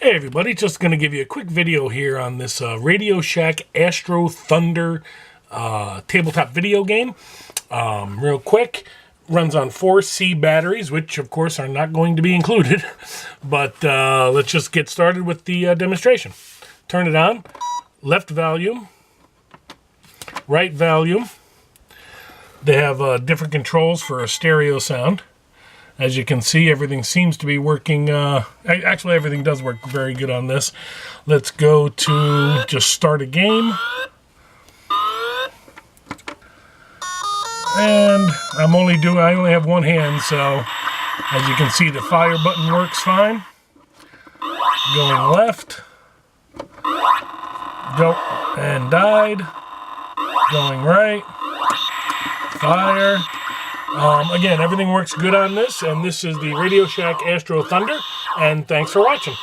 Hey everybody, just going to give you a quick video here on this Radio Shack Astro Thunder tabletop video game. Real quick, runs on 4C batteries, which of course are not going to be included. But let's just get started with the demonstration. Turn it on, left volume, right volume. They have different controls for a stereo sound. As you can see, everything seems to be working. Actually, everything does work very good on this. Let's go to just start a game. And I only have one hand, so as you can see, the fire button works fine. Going left. Go and died. Going right. Fire. Again, everything works good on this, and this is the Radio Shack Astro Thunder, and thanks for watching.